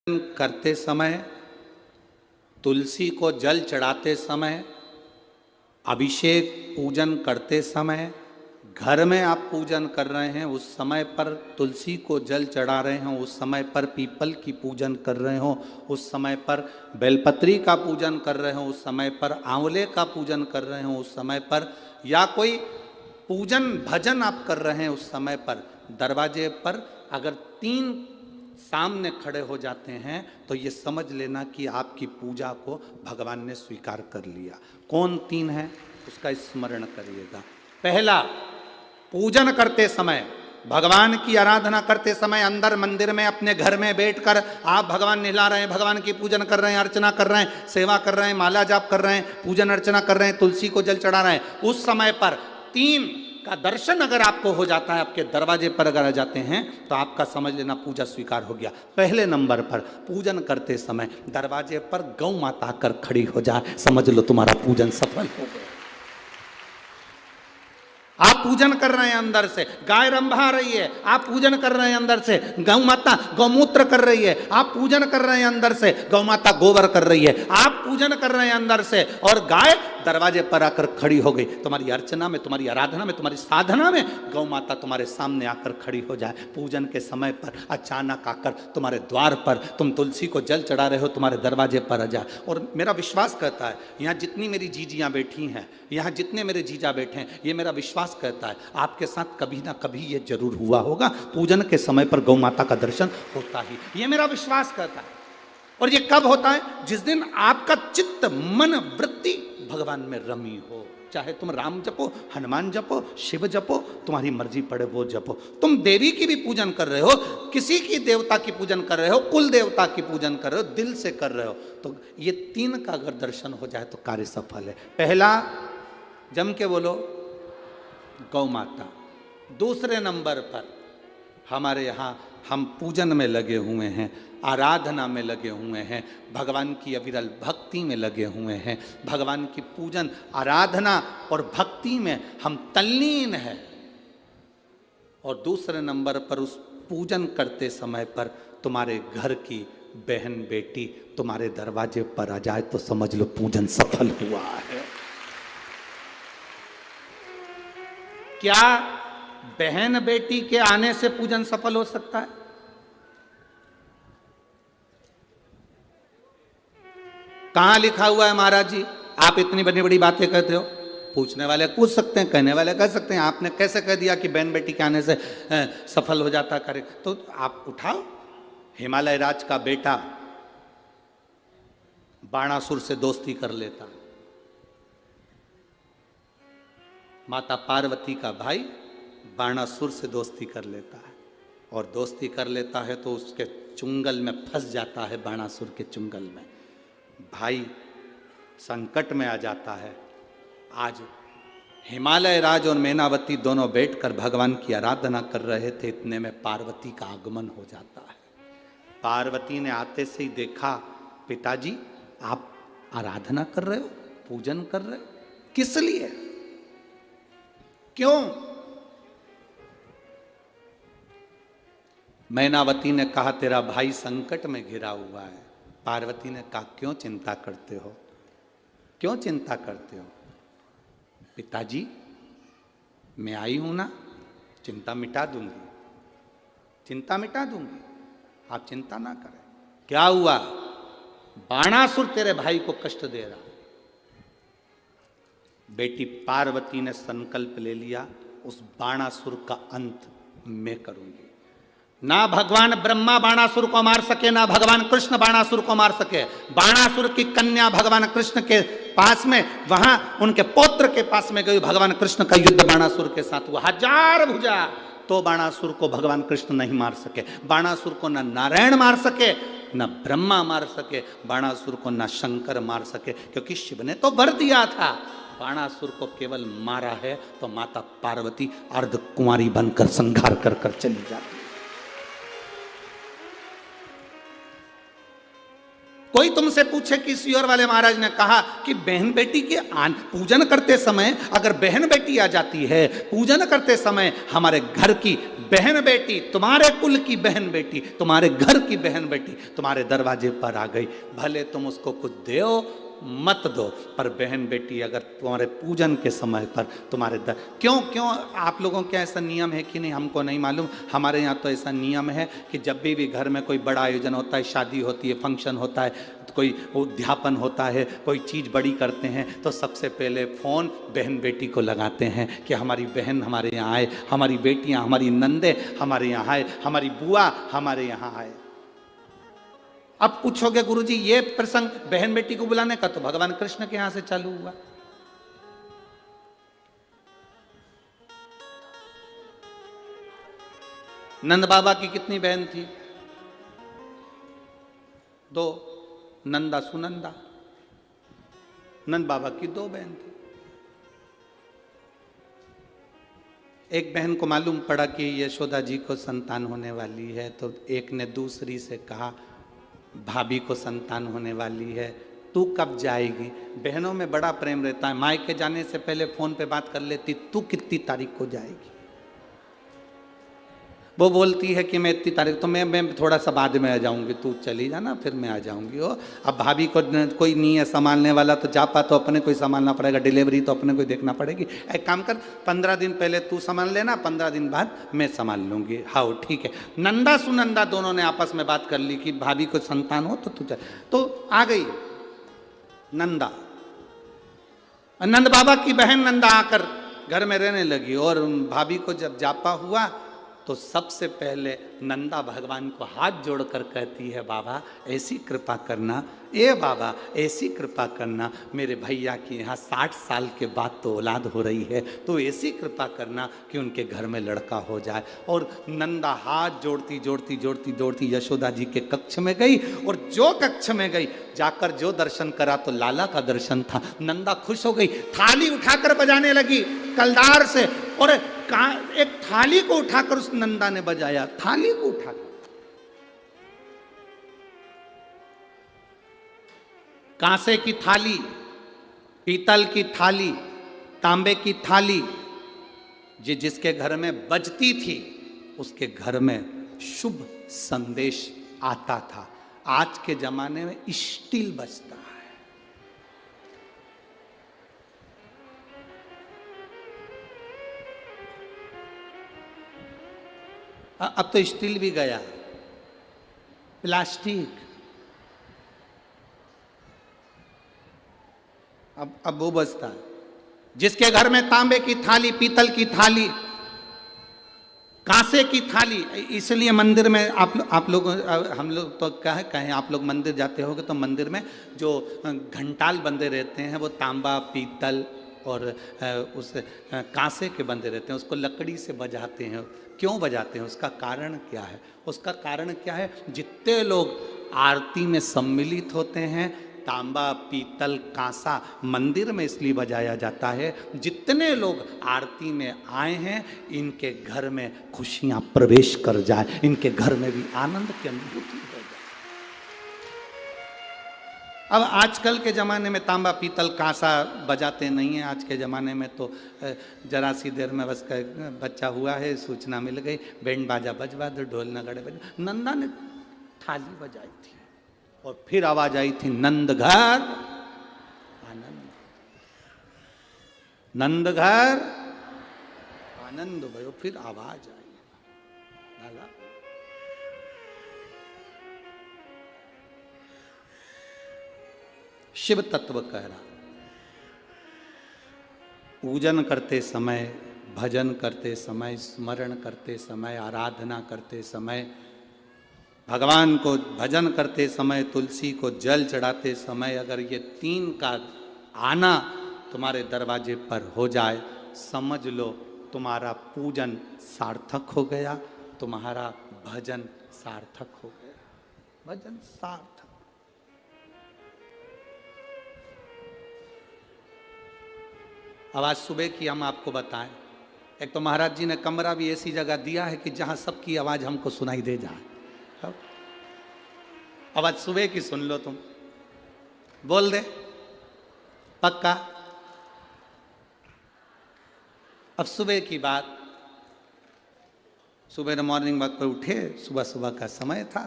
करते समय, तुलसी को जल चढ़ाते समय, अभिषेक पूजन करते समय, घर में आप पूजन कर रहे हैं उस समय पर तुलसी को जल चढ़ा रहे हो, उस समय पर पीपल की पूजन कर रहे हो, उस समय पर बेलपत्री का पूजन कर रहे हो, उस समय पर आंवले का पूजन कर रहे हो, उस समय पर या कोई पूजन भजन आप कर रहे हैं उस समय पर दरवाजे पर अगर 3 सामने खड़े हो जाते हैं तो ये समझ लेना कि आपकी पूजा को भगवान ने स्वीकार कर लिया। कौन 3 है उसका स्मरण करिएगा। पहला, पूजन करते समय, भगवान की आराधना करते समय अंदर मंदिर में अपने घर में बैठकर आप भगवान निला रहे हैं, भगवान की पूजन कर रहे हैं, अर्चना कर रहे हैं, सेवा कर रहे हैं, माला जाप कर रहे हैं, पूजन अर्चना कर रहे हैं, तुलसी को जल चढ़ा रहे हैं, उस समय पर 3 का दर्शन अगर आपको हो जाता है, आपके दरवाजे पर अगर आ जाते हैं तो आपका समझ लेना पूजा स्वीकार हो गया। पहले नंबर पर पूजन करते समय दरवाजे पर गौ माता आकर खड़ी हो जाए, समझ लो तुम्हारा पूजन सफल हो गया। आप पूजन कर रहे हैं अंदर से, गाय रंभा रही है, आप पूजन कर रहे हैं अंदर से, गौ माता गौमूत्र कर रही है, आप पूजन कर रहे हैं अंदर से, गौ माता गोबर कर रही है, आप पूजन कर रहे हैं अंदर से और गाय दरवाजे पर आकर खड़ी हो गई। तुम्हारी अर्चना में, तुम्हारी आराधना में, तुम्हारी साधना में गौ माता तुम्हारे सामने आकर खड़ी हो जाए। पूजन के समय पर अचानक आकर तुम्हारे द्वार पर तुम तुलसी को जल चढ़ा रहे हो, तुम्हारे दरवाजे पर आ जाए। और मेरा विश्वास कहता है, यहाँ जितनी मेरी जीजियाँ बैठी हैं, यहाँ जितने मेरे जीजा बैठे हैं, ये मेरा विश्वास कहता है आपके साथ कभी ना कभी ये जरूर हुआ होगा, पूजन के समय पर गौ माता का दर्शन होता ही, ये मेरा विश्वास कहता है। और ये कब होता है? जिस दिन आपका चित्त, मन, वृत्ति भगवान में रमी हो। चाहे तुम राम जपो, हनुमान जपो, शिव जपो, तुम्हारी मर्जी पड़े वो जपो। तुम देवी की भी पूजन कर रहे हो, किसी की देवता की पूजन कर रहे हो, कुल देवता की पूजन कर रहे हो, दिल से कर रहे हो, तो ये 3 का अगर दर्शन हो जाए तो कार्य सफल है। पहला, जम के बोलो, गौ माता। दूसरे नंबर पर हमारे यहाँ हम पूजन में लगे हुए हैं, आराधना में लगे हुए हैं, भगवान की अविरल भक्ति में लगे हुए हैं, भगवान की पूजन, आराधना और भक्ति में हम तल्लीन हैं। और दूसरे नंबर पर उस पूजन करते समय पर तुम्हारे घर की बहन बेटी तुम्हारे दरवाजे पर आ जाए तो समझ लो पूजन सफल हुआ है। क्या बहन बेटी के आने से पूजन सफल हो सकता है? कहां लिखा हुआ है महाराज जी? आप इतनी बड़ी बड़ी बातें कहते हो। पूछने वाले पूछ सकते हैं, कहने वाले कह सकते हैं, आपने कैसे कह दिया कि बहन बेटी के आने से सफल हो जाता कार्य? तो आप उठाओ, हिमालय राज का बेटा बाणासुर से दोस्ती कर लेता, माता पार्वती का भाई बाणासुर से दोस्ती कर लेता है, और दोस्ती कर लेता है तो उसके चुंगल में फंस जाता है, बाणासुर के चुंगल में भाई संकट में आ जाता है। आज हिमालय राज और मैनावती दोनों बैठकर भगवान की आराधना कर रहे थे, इतने में पार्वती का आगमन हो जाता है। पार्वती ने आते से ही देखा, पिताजी आप आराधना कर रहे हो, पूजन कर रहे हो, किस लिए, क्यों? मैनावती ने कहा तेरा भाई संकट में घिरा हुआ है। पार्वती ने कहा क्यों चिंता करते हो, क्यों चिंता करते हो? पिताजी मैं आई हूं ना, चिंता मिटा दूंगी, चिंता मिटा दूंगी, आप चिंता ना करें। क्या हुआ? बाणासुर तेरे भाई को कष्ट दे रहा। बेटी पार्वती ने संकल्प ले लिया, उस बाणासुर का अंत मैं करूंगी। ना भगवान ब्रह्मा बाणासुर को मार सके, ना भगवान कृष्ण बाणासुर को मार सके। बाणासुर की कन्या भगवान कृष्ण के पास में, वहां उनके पौत्र के पास में गई, भगवान कृष्ण का युद्ध बाणासुर के साथ हुआ, 1000 भुजा, तो बाणासुर को भगवान कृष्ण नहीं मार सके। बाणासुर को न नारायण मार सके, न ब्रह्मा मार सके, बाणासुर को न शंकर मार सके, क्योंकि शिव ने तो वर दिया था। बाणासुर को केवल मारा है तो माता पार्वती अर्ध कुंवारी बनकर संहार कर कर चली जाती। कोई तुमसे पूछे कि सियोर वाले महाराज ने कहा कि बहन बेटी के पूजन करते समय अगर बहन बेटी आ जाती है, पूजन करते समय हमारे घर की बहन बेटी, तुम्हारे कुल की बहन बेटी, तुम्हारे घर की बहन बेटी तुम्हारे दरवाजे पर आ गई, भले तुम उसको कुछ दो मत दो, पर बहन बेटी अगर तुम्हारे पूजन के समय पर तुम्हारे क्यों आप लोगों के ऐसा नियम है कि नहीं हमको नहीं मालूम। हमारे यहाँ तो ऐसा नियम है कि जब भी घर में कोई बड़ा आयोजन होता है, शादी होती है, फंक्शन होता है, कोई उद्यापन होता है, कोई चीज़ बड़ी करते हैं, तो सबसे पहले फ़ोन बहन बेटी को लगाते हैं कि हमारी बहन हमारे यहाँ आए, हमारी बेटियाँ, हमारी नंदे हमारे यहाँ आए, हमारी बुआ हमारे यहाँ आए। अब पूछोगे गुरुजी ये प्रसंग बहन बेटी को बुलाने का, तो भगवान कृष्ण के यहां से चालू हुआ। नंद बाबा की कितनी बहन थी? 2, नंदा सुनंदा। नंद बाबा की 2 बहन थी। एक बहन को मालूम पड़ा कि यशोदा जी को संतान होने वाली है, तो एक ने दूसरी से कहा भाभी को संतान होने वाली है, तू कब जाएगी? बहनों में बड़ा प्रेम रहता है, मायके जाने से पहले फोन पे बात कर लेती, तू कितनी तारीख को जाएगी? वो बोलती है कि मैं इतनी तारीख, तो मैं थोड़ा सा बाद में आ जाऊंगी, तू चली जाना फिर मैं आ जाऊंगी। ओ अब भाभी को कोई नहीं है संभालने वाला, तो जापा तो अपने को ही संभालना पड़ेगा, डिलीवरी तो अपने को ही देखना पड़ेगी। एक काम कर, 15 दिन पहले तू संभाल लेना, 15 दिन बाद मैं संभाल लूंगी। हाँ ठीक है। नंदा सुनंदा दोनों ने आपस में बात कर ली कि भाभी को संतान हो तो तू चल। तो आ गई नंदा, नंद बाबा की बहन नंदा आकर घर में रहने लगी, और भाभी को जब जापा हुआ तो सबसे पहले नंदा भगवान को हाथ जोड़कर कहती है, बाबा ऐसी कृपा करना, ए बाबा ऐसी कृपा करना, मेरे भैया की यहाँ 60 साल के बाद तो औलाद हो रही है, तो ऐसी कृपा करना कि उनके घर में लड़का हो जाए। और नंदा हाथ जोड़ती जोड़ती जोड़ती जोड़ती यशोदा जी के कक्ष में गई, और जो कक्ष में गई जाकर जो दर्शन करा तो लाला का दर्शन था। नंदा खुश हो गई, थाली उठाकर बजाने लगी कलदार से, और एक थाली को उठाकर उस नंदा ने बजाया, थाली को उठाकर। कांसे की थाली, पीतल की थाली, तांबे की थाली, जिसके घर में बजती थी उसके घर में शुभ संदेश आता था। आज के जमाने में स्टील बजता है। अब तो स्टील भी गया, प्लास्टिक, अब वो बचता है। जिसके घर में तांबे की थाली, पीतल की थाली, कांसे की थाली, इसलिए मंदिर में आप लोग, हम लोग तो कहें आप लोग मंदिर जाते होगे तो मंदिर में जो घंटाल बंदे रहते हैं वो तांबा, पीतल और उस कांसे के बंदे रहते हैं, उसको लकड़ी से बजाते हैं। क्यों बजाते हैं? उसका कारण क्या है? उसका कारण क्या है? जितने लोग आरती में सम्मिलित होते हैं, तांबा, पीतल, कांसा मंदिर में इसलिए बजाया जाता है, जितने लोग आरती में आए हैं इनके घर में खुशियां प्रवेश कर जाए, इनके घर में भी आनंद की अनुभूति हो जाए। अब आजकल के ज़माने में तांबा, पीतल, कांसा बजाते नहीं हैं। आज के ज़माने में तो जरा सी देर में बस बच्चा हुआ है, सूचना मिल गई, बैंड बाजा बजवा दो, ढोल नगाड़े बजा। नंदा ने थाली बजाई थी और फिर आवाज आई थी, नंद घर आनंद, नंद घर आनंद भयो। फिर आवाज आई, लाला शिव तत्व कह रहा, पूजन करते समय, भजन करते समय, स्मरण करते समय, आराधना करते समय, भगवान को भजन करते समय, तुलसी को जल चढ़ाते समय अगर ये 3 का आना तुम्हारे दरवाजे पर हो जाए, समझ लो तुम्हारा पूजन सार्थक हो गया, तुम्हारा भजन सार्थक हो गया। भजन सार्थक। अब आज सुबह की हम आपको बताएं, एक तो महाराज जी ने कमरा भी ऐसी जगह दिया है कि जहां सबकी आवाज हमको सुनाई दे जाए। अब आज सुबह की सुन लो तुम, बोल दे पक्का। अब सुबह की बात, सुबह मॉर्निंग वॉक पर उठे, सुबह सुबह का समय था,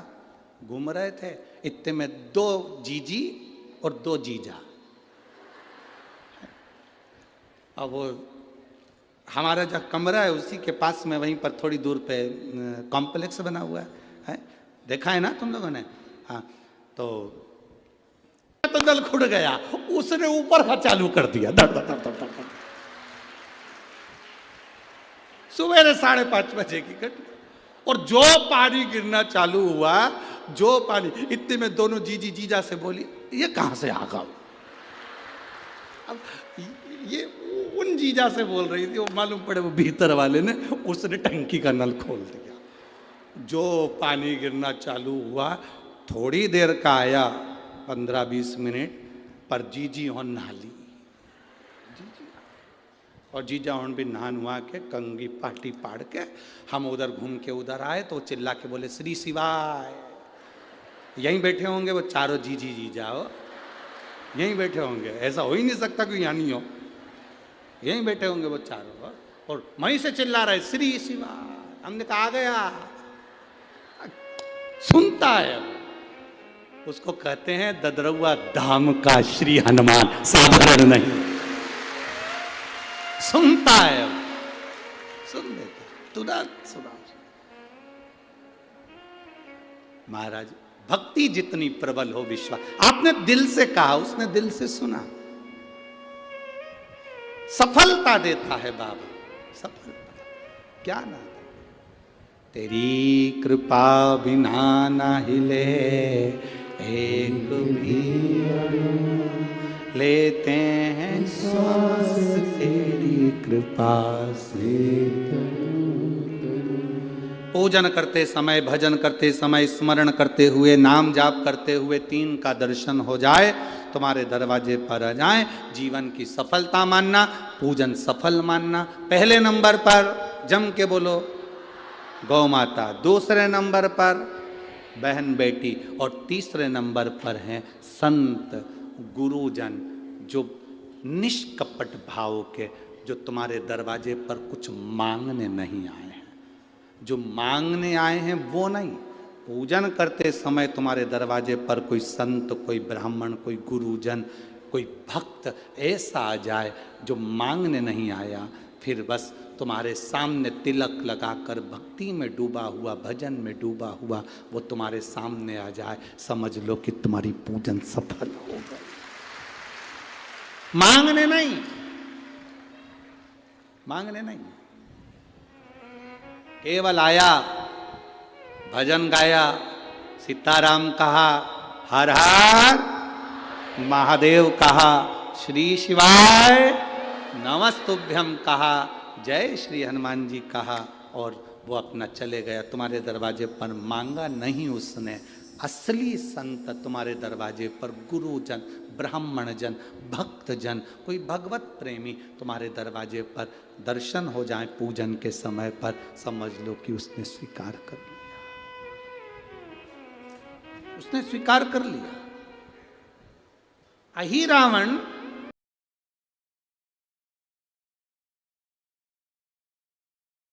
घूम रहे थे, इतने में 2 जीजी और 2 जीजा। अब वो हमारा जो कमरा है उसी के पास में, वहीं पर थोड़ी दूर पे कॉम्प्लेक्स बना हुआ है, देखा है ना तुम लोगों ने? हाँ, तो नल खुड़ गया, उसने ऊपर का चालू कर दिया, धड़ धड़ धड़ धड़ धड़। सुबह 5:30 बजे की घटना, और जो पानी गिरना चालू हुआ, जो पानी, इतने में दोनों जीजी जीजा से बोली, ये कहां से आ गया? अब ये उन जीजा से बोल रही थी, वो मालूम पड़े वो भीतर वाले ने, उसने टंकी का नल खोल दिया। जो पानी गिरना चालू हुआ, थोड़ी देर का आया, 15-20 मिनट पर जीजी हो नहाली, और जीजा होन भी नहा नुआ के कंगी पाटी पाड़ के, हम उधर घूम के उधर आए तो चिल्ला के बोले श्री शिवाय। यहीं बैठे होंगे वो चारों जीजी जीजा हो, यहीं बैठे होंगे, ऐसा हो ही नहीं सकता कि यहाँ नहीं हो, यहीं बैठे होंगे वो चारों, और वहीं से चिल्ला रहे श्री शिवाय। हमने कहा आ गया, सुनता है, उसको कहते हैं ददरुआ धाम का श्री हनुमान, साधारण नहीं, सुनता है, सुन लेता, तुरंत सुना। महाराज भक्ति जितनी प्रबल हो, विश्वास, आपने दिल से कहा, उसने दिल से सुना, सफलता देता है बाबा, सफलता क्या ना, तेरी कृपा बिना ना हिले एक भी, लेते हैं श्वास तेरी कृपा से। पूजन करते समय, भजन करते समय, स्मरण करते हुए, नाम जाप करते हुए 3 का दर्शन हो जाए, तुम्हारे दरवाजे पर आ जाए, जीवन की सफलता मानना, पूजन सफल मानना। पहले नंबर पर जम के बोलो गौ माता, दूसरे नंबर पर बहन बेटी, और तीसरे नंबर पर हैं संत गुरुजन, जो निष्कपट भाव के, जो तुम्हारे दरवाजे पर कुछ मांगने नहीं आए हैं, जो मांगने आए हैं वो नहीं। पूजन करते समय तुम्हारे दरवाजे पर कोई संत, कोई ब्राह्मण, कोई गुरुजन, कोई भक्त ऐसा आ जाए जो मांगने नहीं आया, फिर बस तुम्हारे सामने तिलक लगाकर भक्ति में डूबा हुआ, भजन में डूबा हुआ, वो तुम्हारे सामने आ जाए, समझ लो कि तुम्हारी पूजन सफल हो गई। मांगने नहीं, मांगने नहीं, केवल आया, भजन गाया, सीताराम कहा, हर हर महादेव कहा, श्री शिवाय नमस्तुभ्यम कहा, जय श्री हनुमान जी कहा, और वो अपना चले गया। तुम्हारे दरवाजे पर मांगा नहीं उसने। असली संत तुम्हारे दरवाजे पर गुरुजन, ब्राह्मण जन, भक्त जन, कोई भगवत प्रेमी तुम्हारे दरवाजे पर दर्शन हो जाए पूजन के समय पर, समझ लो कि उसने स्वीकार कर लिया, उसने स्वीकार कर लिया। अही रावण